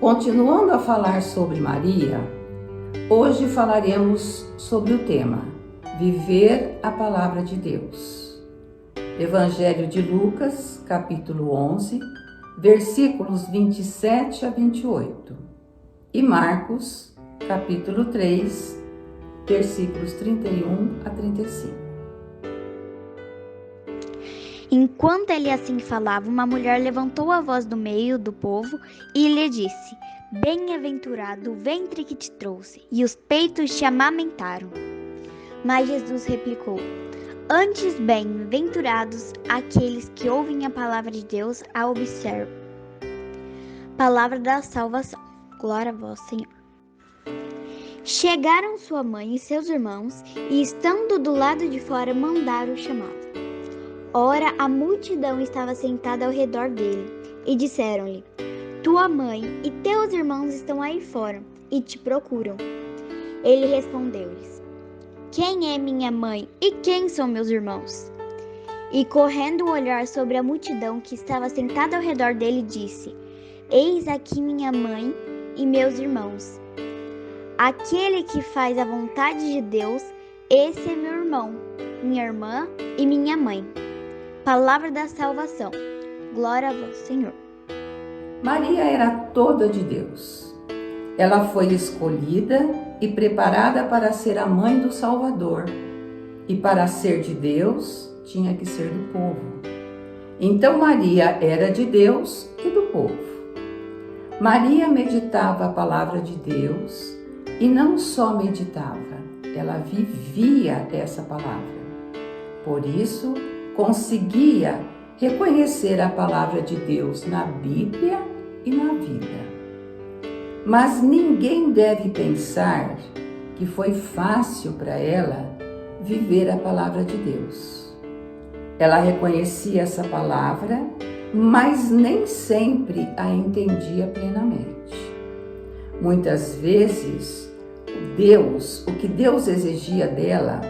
Continuando a falar sobre Maria, hoje falaremos sobre o tema Viver a Palavra de Deus. Evangelho de Lucas, capítulo 11, versículos 27 a 28. E Marcos, capítulo 3, versículos 31 a 35. Enquanto ele assim falava, uma mulher levantou a voz do meio do povo e lhe disse: Bem-aventurado o ventre que te trouxe, e os peitos te amamentaram. Mas Jesus replicou: Antes bem-aventurados aqueles que ouvem a palavra de Deus a observam. Palavra da salvação. Glória a vós, Senhor. Chegaram sua mãe e seus irmãos, e estando do lado de fora, mandaram chamá-lo. Ora, a multidão estava sentada ao redor dele, e disseram-lhe: Tua mãe e teus irmãos estão aí fora, e te procuram. Ele respondeu-lhes: Quem é minha mãe e quem são meus irmãos? E correndo o olhar sobre a multidão que estava sentada ao redor dele, disse: Eis aqui minha mãe e meus irmãos. Aquele que faz a vontade de Deus, esse é meu irmão, minha irmã e minha mãe. Palavra da salvação. Glória a vós, Senhor. Maria era toda de Deus. Ela foi escolhida e preparada para ser a mãe do Salvador. E para ser de Deus, tinha que ser do povo. Então Maria era de Deus e do povo. Maria meditava a palavra de Deus e não só meditava, ela vivia essa palavra. Por isso, conseguia reconhecer a palavra de Deus na Bíblia e na vida. Mas ninguém deve pensar que foi fácil para ela viver a palavra de Deus. Ela reconhecia essa palavra, mas nem sempre a entendia plenamente. Muitas vezes, o que Deus exigia dela,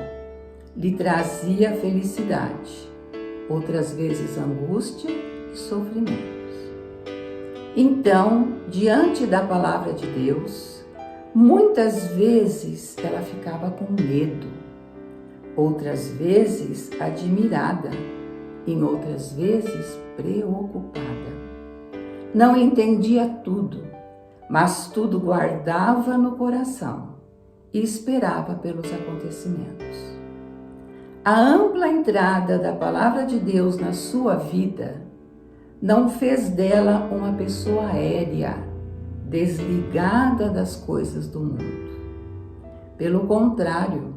lhe trazia felicidade. Outras vezes angústia e sofrimentos. Então, diante da palavra de Deus, muitas vezes ela ficava com medo, outras vezes admirada, em outras vezes preocupada. Não entendia tudo, mas tudo guardava no coração e esperava pelos acontecimentos. A ampla entrada da palavra de Deus na sua vida não fez dela uma pessoa aérea, desligada das coisas do mundo. Pelo contrário,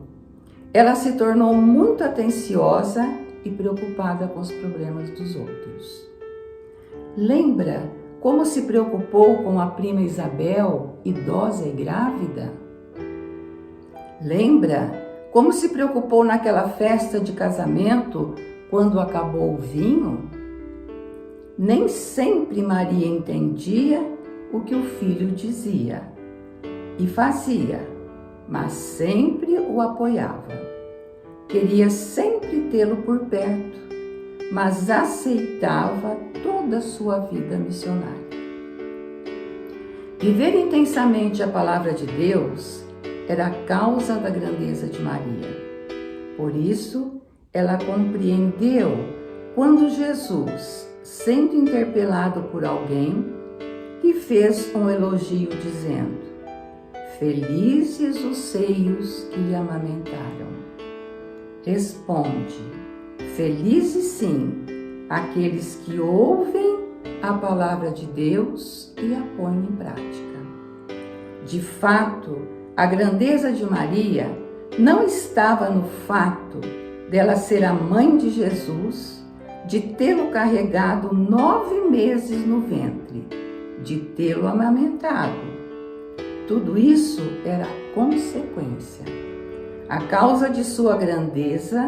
ela se tornou muito atenciosa e preocupada com os problemas dos outros. Lembra como se preocupou com a prima Isabel, idosa e grávida? Lembra como se preocupou naquela festa de casamento quando acabou o vinho? Nem sempre Maria entendia o que o filho dizia e fazia, mas sempre o apoiava. Queria sempre tê-lo por perto, mas aceitava toda a sua vida missionária. Viver intensamente a palavra de Deus era a causa da grandeza de Maria. Por isso, ela compreendeu quando Jesus, sendo interpelado por alguém, lhe fez um elogio dizendo: Felizes os seios que lhe amamentaram. Responde: Felizes sim aqueles que ouvem a palavra de Deus e a põem em prática. De fato, a grandeza de Maria não estava no fato dela ser a mãe de Jesus, de tê-lo carregado 9 meses no ventre, de tê-lo amamentado. Tudo isso era consequência. A causa de sua grandeza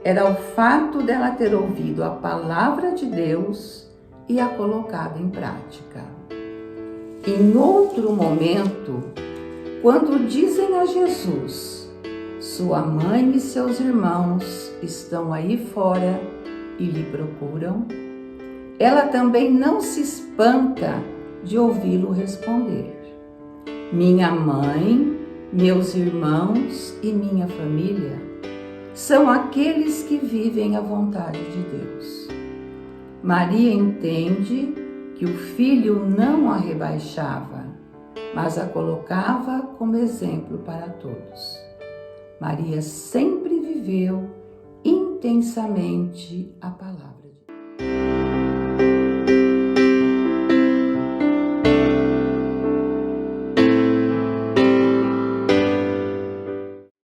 era o fato dela ter ouvido a palavra de Deus e a colocado em prática. Em outro momento, quando dizem a Jesus: Sua mãe e seus irmãos estão aí fora e lhe procuram, ela também não se espanta de ouvi-lo responder: minha mãe, meus irmãos e minha família são aqueles que vivem a vontade de Deus. Maria entende que o filho não a rebaixava, mas a colocava como exemplo para todos. Maria sempre viveu intensamente a palavra